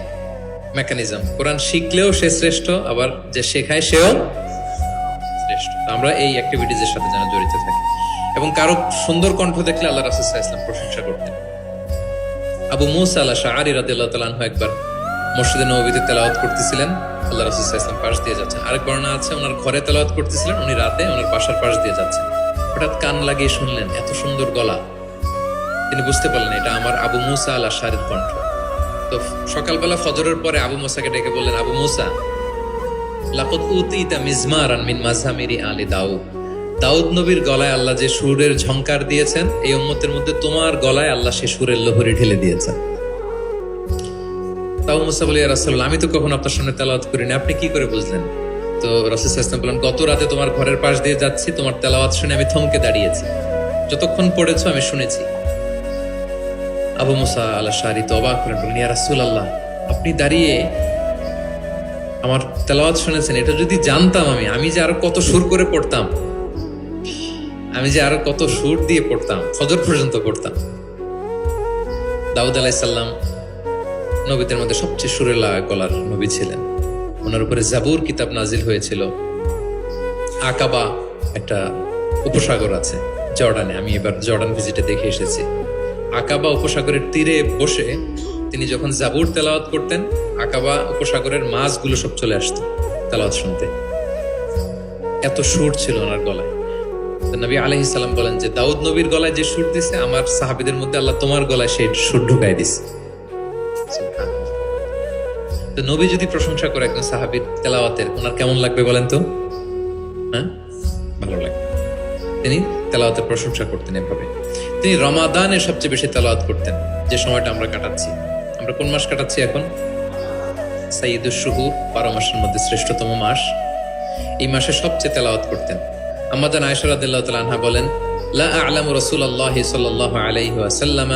মেকানিজম, কোরআন শিখলেও সে শ্রেষ্ঠ, আবার যে শেখায় সেও শ্রেষ্ঠ। আমরা এই অ্যাক্টিভিটিজের সাথে যেন জড়িত থাকি এবং কারো সুন্দর কণ্ঠ দেখলে আল্লাহ রাসূল সাল্লাল্লাহু আলাইহি ওয়াসাল্লাম প্রশংসা করতেন। আবু মুসা আল-আশআরী রাদিয়াল্লাহু তাআলা আনহু একবার মসজিদে নববীতে তেলাওয়াত করতেছিলেন, আল্লাহ রাসূল সাল্লাল্লাহু আলাইহি ওয়াসাল্লাম পাশ দিয়ে যাচ্ছেন। আরেক বর্ণনা আছে ওনার ঘরে তেলাওয়াত করতেছিলেন, উনি রাতে ওনার বাসার পাশ দিয়ে যাচ্ছেন। হঠাৎ কান লাগিয়ে শুনলেন এত সুন্দর গলা। তিনি বুঝতে পারলেন এটা আমার আবু মুসা আল-আশআরীর কণ্ঠ। তো সকালবেলা ফজরের পরে আবু মুসাকে ডেকে বললেন, আবু মুসা, লাকাদ উতিতা মিজমারান মিন মাযহামিরি আলি দাউদ। দাউদ নবীর গলায় আল্লাহ যে সুরের ঝংকার দিয়েছেন, এই উম্মতের মধ্যে তোমার গলায় আল্লাহ সে সুরের লোহরি ঢেলে দিয়েছেন। তাও মুসা বলে, ইয়া রাসূলুল্লাহ, আমি তো কখনো আপনার সামনে তেলাওয়াত করিনি, আপনি কি করে বুঝলেন? তো রাসূল সাল্লাল্লাহু আলাইহি ওয়াসাল্লাম বলেন, গত রাতে তোমার ঘরের পাশ দিয়ে যাচ্ছি, তোমার তেলাওয়াত শুনে আমি থমকে দাঁড়িয়েছি, যতক্ষণ পড়েছো আমি শুনেছি। আবু মুসা আল-আশআরী তো অবাক হলেন, বললেন, ইয়া রাসূলুল্লাহ, আপনি দাঁড়িয়ে আমার তেলাওয়াত শুনেছেন, এটা যদি জানতাম আমি যে আরো কত সুর করে পড়তাম, আমি যে আরো কত সুর দিয়ে পড়তাম, ফজর পর্যন্ত পড়তাম। দাউদ আলাইহিস সালাম নবীদের মধ্যে সবচেয়ে সুরেলা গলার নবী ছিলেন। ওনার উপরে জাবুর কিতাব নাজিল হয়েছিল। আকাবা একটা উপসাগর আছে জর্ডানে, আমি এবার জর্ডান ভিজিটে দেখে এসেছি। আকাবা উপসাগরের তীরে বসে তিনি যখন জাবুর তেলাওয়াত করতেন, আকাবা উপসাগরের মাছগুলো সব চলে আসতো তেলাওয়াত শুনতে। এত সুর ছিল ওনার গলায়। নবী আলাইহিস সালাম বলেন যে দাউদ নবীর গলায় যে সুর দিছে, আমার সাহাবীদের মধ্যে আল্লাহ তোমার গলায় সেই সুর ঢুকাই দিছে। তো নবী যদি প্রশংসা করে একজন সাহাবীর তেলাওয়াতের, ওনার কেমন লাগবে বলেন তো? হ্যাঁ, ভালো লাগবে। তিনি তেলাওয়াতের প্রশংসা করতেন এভাবে। তিনি রমাদানে সবচেয়ে বেশি তেলাওয়াত করতেন, যে সময়টা আমরা কাটাচ্ছি। আমরা কোন মাস কাটাচ্ছি এখন? সাইয়্যিদুশ শুহুর, 12 মাসের মধ্যে শ্রেষ্ঠতম মাস। এই মাসে সবচেয়ে তেলাওয়াত করতেন। আম্মাজান আয়েশা রাদিয়াল্লাহু তাআলা আনহা বলেন, লা আ'লামু রাসূলুল্লাহি সাল্লাল্লাহু আলাইহি ওয়াসাল্লাম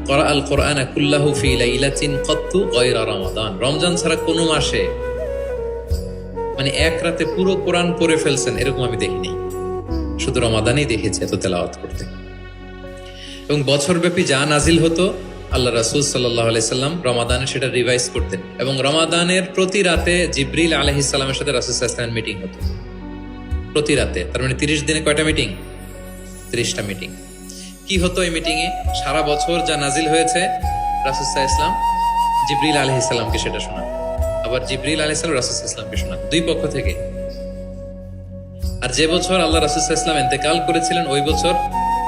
ক্বারা আল কুরআনা কুল্লাহু ফি লাইলাতিন কাত্তু গায়রা রমাদান। রমজান ছাড়া কোন মাসে মানে এক রাতে পুরো কোরআন পড়ে ফেলছেন এরকম আমি দেখিনি। শুধু রমাদানেই দেখেছি এত তেলাওয়াত করতে। এবং বছরব্যাপী যা নাজিল হতো, আল্লাহ রাসূল সাল্লাল্লাহু আলাইহি সাল্লাম রমাদানে সেটা রিভাইজ করতেন। এবং রমাদানের প্রতি রাতে জিবরিল আলাইহিস সালামের সাথে রাসূল সাল্লাল্লাহু আলাইহি ওয়াসাল্লামের মিটিং হতো প্রতি রাতে। তার মানে 30 দিনে কয়টা মিটিং? 30টা মিটিং। কি হতো এই মিটিং এ? সারা বছর যা নাজিল হয়েছে রাসূল সাল্লাল্লাহু আলাইহি ওয়াসাল্লাম জিবরিল আলাইহিস সালামকে সেটা শোনান, আবার জিবরিল আলাইহিস সালাম রাসূল সাল্লাল্লাহু আলাইহি ওয়াসাল্লামকে শোনান, দুই পক্ষ থেকে। আর যে বছর আল্লাহ রাসূল সাল্লাল্লাহু আলাইহি ওয়াসাল্লাম ইন্তেকাল করেছিলেন, ওই বছর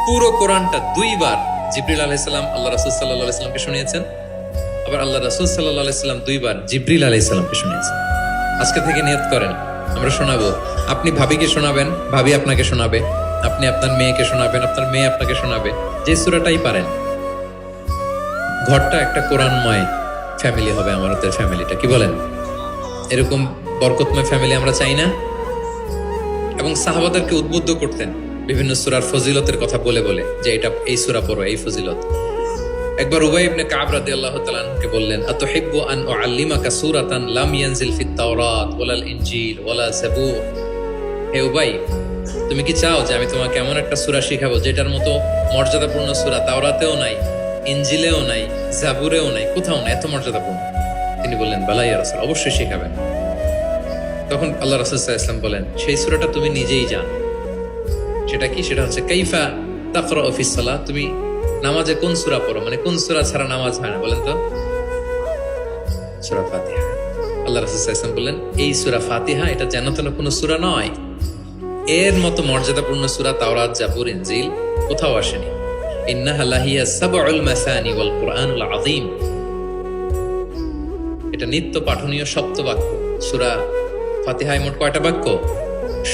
পুরো কোরআনটা দুইবার জিবরিল আলাইহিস সালাম আল্লাহ রাসূল সাল্লাল্লাহু আলাইহি ওয়াসাল্লামকে শুনিয়েছেন, আবার আল্লাহ রাসূল সাল্লাল্লাহু আলাইহি ওয়াসাল্লাম দুইবার জিবরিল আলাইহিস সালামকে শুনিয়েছেন। আজকে থেকে নিয়ত করেন, আমরা শোনাবো। আপনি ভাবিকে শোনাবেন, ভাবি আপনাকে শোনাবে, আপনি আপনার মেয়েকে শোনাবেন, আপনার মেয়ে আপনাকে শোনাবে, যে সূরাটাই পারেন। ঘরটা একটা কোরআনময় ফ্যামিলি হবে আমাদের ফ্যামিলিটা, কি বলেন? এরকম বরকতময় ফ্যামিলি আমরা চাই না? এবং সাহাবাদেরকে উদ্বুদ্ধ করতেন বিভিন্ন সূরার ফজিলতের কথা বলে বলে, যে এটা এই সূরা পড়ো, এই ফজিলত। একবার উবাই ইবনে কাব রাদিয়াল্লাহু তাআলা আনহুকে বললেন, আতুহিব্বু আন উআল্লিমাকা সূরাতান লাম ইয়ানজিল ফিত তাওরাত ওয়ালাল ইনজিল ওয়ালা যাবুর। হে উবাই, তুমি কি চাও যে আমি তোমাকে এমন একটা সূরা শিখাবো যেটার মতো মর্যাদাপূর্ণ সূরা তাওরাতেও নাই, ইনজিলেও নাই, জাবুরেও নাই, কোথাও নাই, এত মর্যাদাপূর্ণ? তিনি বললেন, বালা ইয়া রাসূল, অবশ্যই শিখাবেন। তখন আল্লাহ রাসূল সাল্লাল্লাহু আলাইহি ওয়াসাল্লাম বলেন, সেই সূরাটা তুমি নিজেই জানো। সেটা কি? সেটা হচ্ছে কাইফা তাকরাউ ফিস সালাহ, তুমি নামাজে কোন সূরা পড়ো, মানে কোন সূরা ছাড়া নামাজ হয় না, বলেন তো? সূরা ফাতিহা। আল্লাহ রাসূল সাল্লাল্লাহু আলাইহি ওয়াসাল্লাম বললেন, এই সূরা ফাতিহা এটা যেন তেন কোনো সূরা নয়, এর মতো মর্যাদাপূর্ণ সূরা তাওরাত, জাবুর, ইনজিল কোথাও আসেনি। ইন্নাহা লাহিয়া সাবউল মাসানি ওয়াল কুরআনুল আযীম, এটা নিত্য পাঠনীয় সপ্ত বাক্য। সূরা ফাতিহায় মোট কয়টা বাক্য?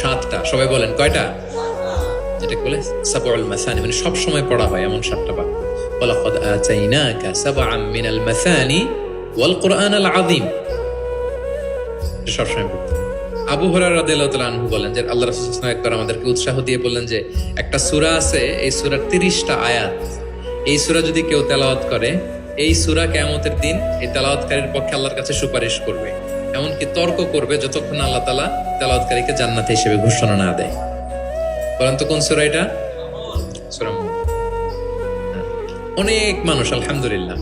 7টা। সবাই বলেন কয়টা? যেটা বলে সাবউল মাসানি, মানে সব সময় পড়া হয় এমন 7টা বাক্য। ওয়ালাকাদ আতাইনাকা সাবআম মিনাল মাসানি ওয়াল কুরআনুল আযীম, সব সময় পড়তে। আবু হুরায়রা রাদিয়াল্লাহু তাআলা আনহু বলেন যে আল্লাহ রাসূল সাল্লাল্লাহু আলাইহি ওয়াসাল্লাম একবার আমাদেরকে উৎসাহ দিয়ে বললেন যে একটা সূরা আছে, এই সূরার 30টা আয়াত, এই সূরা যদি কেউ তেলাওয়াত করে, এই সূরা কিয়ামতের দিন এই তেলাওয়াতকারীর পক্ষে আল্লাহর কাছে সুপারিশ করবে, এমনকি তর্ক করবে যতক্ষণ আল্লাহ তাআলা তেলাওয়াতকারীকে জান্নাতি হিসেবে ঘোষণা না দেয়। বলেন তো কোন সূরা এটা? সূরা মুলক। অনেক মানুষ, আলহামদুলিল্লাহ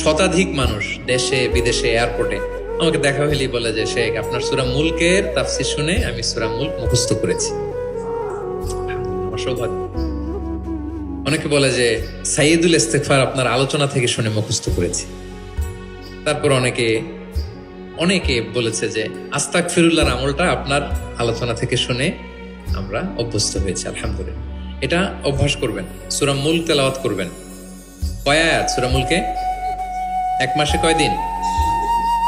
শতাধিক মানুষ দেশে বিদেশে এয়ারপোর্টে আমাকে দেখা হইলেই বলে যে শেখ আপনার সূরা মুলকের তাফসীর শুনে আমি সূরা মুলক মুখস্থ করেছি। আমার সৌভাগ্য। অনেকে বলে যে সাইয়্যিদুল ইস্তিগফার আপনার আলোচনা থেকে শুনে মুখস্থ করেছি। তারপর অনেকে বলেছে যে আস্তাগফিরুল্লাহর আমলটা আপনার আলোচনা থেকে শুনে আমরা অভ্যস্ত হয়েছি, আলহামদুলিল্লাহ। এটা অভ্যাস করবেন, সূরা মুলক তেলাওয়াত করবেন। কয় আয়াত সূরা মুলকে? এক মাসে কয় দিন?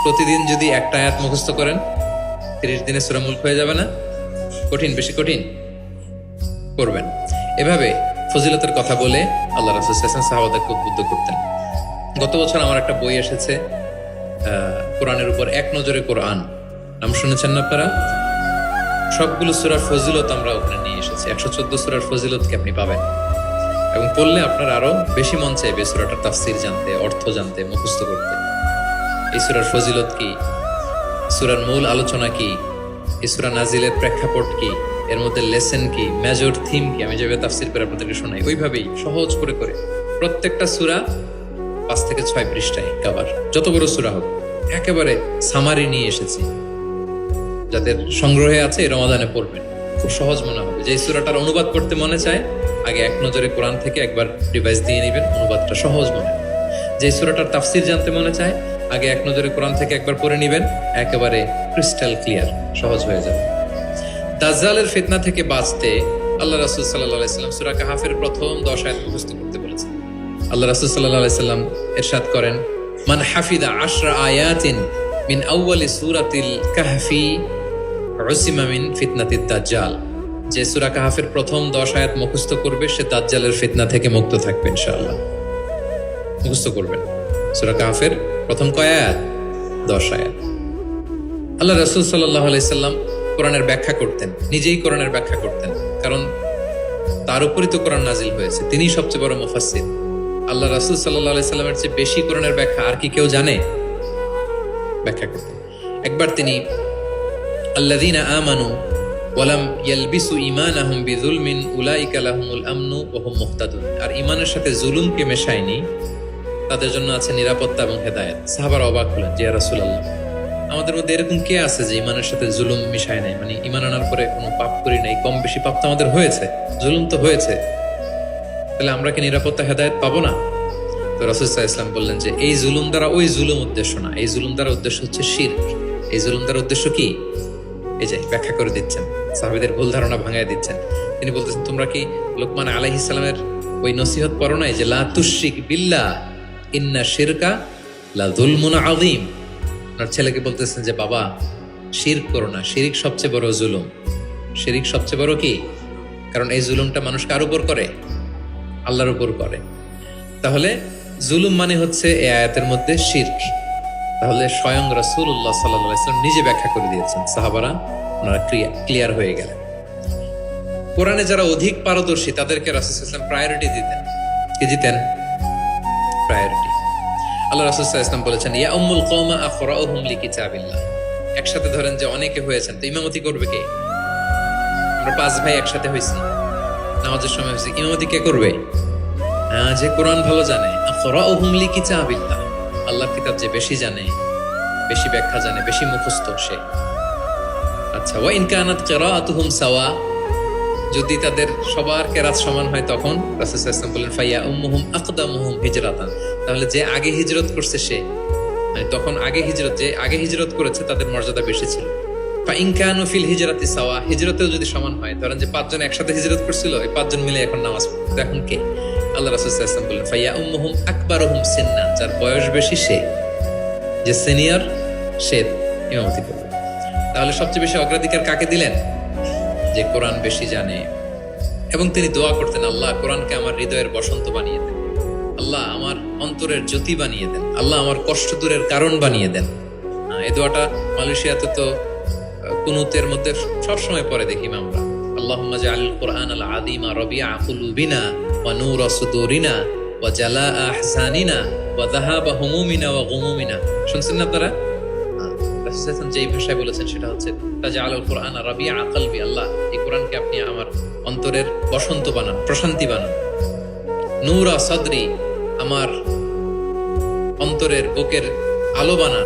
প্রতিদিন যদি একটা আয়াত মুখস্থ করেন 30 দিনে সূরা মুলক হয়ে যাবে না? কঠিন? বেশি কঠিন? করবেন। এভাবে ফজিলতের কথা বলে আল্লাহ রাসূল সাল্লাল্লাহু আলাইহি ওয়াসাল্লাম সাহাবাদেরকে উদ্বুদ্ধ করতেন। গত বছর আমার একটা বই এসেছে কোরআনের উপর এক নজরে কোরআন, নাম শুনেছেন না আপনারা? সবগুলো সূরার ফজিলত আমরা ওখানে নিয়ে এসেছি। 114 সূরার ফজিলতকে আপনি পাবেন এবং পড়লে আপনার আরো বেশি মন চাইবে সূরাটার তাফসীর জানতে, অর্থ জানতে, মুখস্থ করতে। এই সূরার ফজিলত কি, সূরার মূল আলোচনা কি, এই সূরা নাজিলের প্রেক্ষাপট কি, এর মধ্যে লেসন কি, মেজর থিম কি, আমি যেভাবে তাফসীর করে আপনাদেরকে শোনাই ওইভাবেই সহজ করে করে প্রত্যেকটা সূরা 5 থেকে 6 পৃষ্ঠায় কভার, যত বড় সূরা হোক একেবারে সামারি নিয়ে এসেছি। যাদের সংগ্রহে আছে এই রমাদানে পড়বেন, খুব সহজ মনে হবে। যে সূরাটার অনুবাদ করতে মনে চায় আগে এক নজরে কোরআন থেকে একবার রিভাইজ দিয়ে নেবেন, অনুবাদটা সহজ মনে। যে সূরাটার তাফসীর জানতে মনে চায় আগে এক নজরে কোরআন থেকে একবার পড়ে নেবেন, একেবারে ক্রিস্টাল ক্লিয়ার, সহজ হয়ে যাবে। দাজ্জালের ফিতনা থেকে বাঁচতে আল্লাহ রাসূল সাল্লাল্লাহু আলাইহি ওয়াসাল্লাম সূরা কাহাফের প্রথম 10 আয়াত মুখস্থ করতে বলেছেন। আল্লাহ রাসূল সাল্লাল্লাহু আলাইহি ওয়াসাল্লাম ইরশাদ করেন, মান হাফিদা 10 আয়াতিন মিন আউয়ালি সূরাতিল কাহফি উসিমা মিন ফিতনাতিদ দাজ্জাল। যে সূরা কাহাফের প্রথম 10 আয়াত মুখস্থ করবে সে দাজ্জালের ফিতনা থেকে মুক্ত থাকবে ইনশাআল্লাহ। মুখস্থ করবেন সূরা কাহাফের প্রথম কয় আয়াত? 10 আয়াত। আল্লাহ রাসূল সাল্লাল্লাহু আলাইহি ওয়াসাল্লাম কোরআনের ব্যাখ্যা করতেন, নিজেই কোরআনের ব্যাখ্যা করতেন, কারণ তার উপরই তো কোরআন নাজিল হয়েছে, তিনিই সবচেয়ে বড় মুফাসসির। আল্লাহ রাসূল সাল্লাল্লাহু আলাইহি ওয়াসাল্লামের চেয়ে বেশি কোরআনের ব্যাখ্যা আর কি কেউ জানে? ব্যাখ্যা করতেন। একবার তিনি আল্লাযীনা আমানু ওয়া লাম ইয়ালবিসু ঈমানাহুম বিযুলমিন উলাইকা লাহুমুল আমনু ওয়া হুম মুহতাদুন, আর ঈমানের সাথে জুলুমকে মেশায়নি, তাদের জন্য আছে নিরাপত্তা এবং হেদায়েত। সাহাবারা অবাক হলেন যে ইয়া রাসূলুল্লাহ, আমাদের মধ্যে এরকম কে আছে যে ঈমানের সাথে জুলুম মিশায় নাই, মানে ঈমান আনার পরে কোনো পাপ করি নাই, কম বেশি পাপ তো আমাদের হয়েছে, জুলুম তো হয়েছে, তাহলে আমরা কি নিরাপত্তা হেদায়েত পাবো না? তো রাসূল সাল্লাল্লাহু আলাইহি ওয়াসাল্লাম বললেন যে এই জুলুম দ্বারা ওই জুলুম উদ্দেশ্য না, এই জুলুম দ্বারা উদ্দেশ্য হচ্ছে শিরক। এই জুলুম দ্বারা উদ্দেশ্য কি? এই যে ব্যাখ্যা করে দিচ্ছেন, সাহাবীদের ভুল ধারণা ভাঙায় দিচ্ছেন। তিনি বলতেছেন, তোমরা কি লোকমান আলাইহিস সালামের ওই নসিহত পড়ো নাই যে লা তুশরিক বিল্লাহ ইন্না শিরকা লা যুলমুন আযীম? আপনার ছেলেকে বলতেছেন যে বাবা শিরক করো না, শিরিক সবচেয়ে বড় জুলুম। শিরিক সবচেয়ে বড় কি? কারণ এই জুলুমটা মানুষ কার উপর করে? আল্লাহর উপর করে। তাহলে জুলুম মানে হচ্ছে এই আয়াতের মধ্যে শিরক। তাহলে স্বয়ং রাসূলুল্লাহ সাল্লাল্লাহু আলাইহি ওয়াসাল্লাম নিজে ব্যাখ্যা করে দিয়েছেন, সাহাবারা ওনারা ক্লিয়ার হয়ে গেলেন। কোরআনে যারা অধিক পারদর্শী তাদেরকে রাসূল সাল্লাল্লাহু আলাইহি ওয়াসাল্লাম প্রায়োরিটি দিতেন। কি দিতেন? প্রায়োরিটি। আল্লাহ রাসূল সাল্লাল্লাহু আলাইহি ওয়াসাল্লাম বলেছেন, ইয়া উম্মুল কওমা আকরাউহুম লিকিতাবিল্লাহ। একসাথে ধরেন যে অনেকে হয়েছেন, তো ইমামতি করবে কে? আমরা 5 ভাই একসাথে হইছি, নামাজের সময় হইছি, ইমামতি কে করবে? যে কোরআন ভালো জানে, আকরাউহুম লিকিতাবিল্লাহ, আল্লাহর কিতাব যে বেশি জানে, বেশি ব্যাখ্যা জানে, বেশি মুখস্থ সে। আচ্ছা, ওয়া ইন কানাত কিরাআতুহুম সাওয়া, যদি তাদের সবার কেরাত সমান হয় তখন রাসূল সাল্লাল্লাহু আলাইহি ওয়াসাল্লাম বলেন ফাইয়া উম্মুহুম আকদামুহুম হিজরাতান, তাহলে যে আগে হিজরত করছে সে, মানে তখন যে আগে হিজরত করেছে তাদের মর্যাদা বেশি ছিল। ফাইন কানু ফিল হিজরাতি সাওয়া, হিজরতেও যদি সমান হয়, ধরেন যে 5 জন একসাথে হিজরত করছিল, এই 5 জন মিলে এখন নামাজ পড়ছে, তো এখন কে? আল্লাহ রাসূল সাল্লাল্লাহু আলাইহি ওয়াসাল্লাম বলেন ফাইয়া উম্মুহুম আকবারুহুম সিন্না, যার বয়স বেশি সে, যে সিনিয়র সে ইমামতি করবে। তাহলে সবচেয়ে বেশি অগ্রাধিকার কাকে দিলেন? যে কোরআন বেশি জানে। এবং তিনি দোয়া করতেন, আল্লাহ কোরআনকে আমার হৃদয়ের বসন্ত বানিয়ে দেন, আল্লাহ আমার অন্তরের জ্যোতি বানিয়ে দেন, আল্লাহ আমার কষ্ট দূরের কারণ বানিয়ে দেন। এই দোয়াটা মালয়েশিয়াতে তো কুনুতের মধ্যে সবসময় পরে দেখি আমরা, আল্লাহুম্মা জাআলিল কুরআনাল আযীমা রাবিআ কুলুবিনা ওয়া নূরা সুদুরিনা ওয়া জালাআ আহসানিনা ওয়া যাহাবা হুমুমিনা ওয়া গুমুমিনা। শুনছেন না আপনারা? যে ভাষায় বলেছেন সেটা হচ্ছে তাজআলুল কুরআনা রাবিআ কলবি, আল্লাহ এই কোরআনকে আপনি আমার অন্তরের বসন্ত বানান, প্রশান্তি বানান। নূরা সাদরি, আমার অন্তরের বুকের আলো বানান।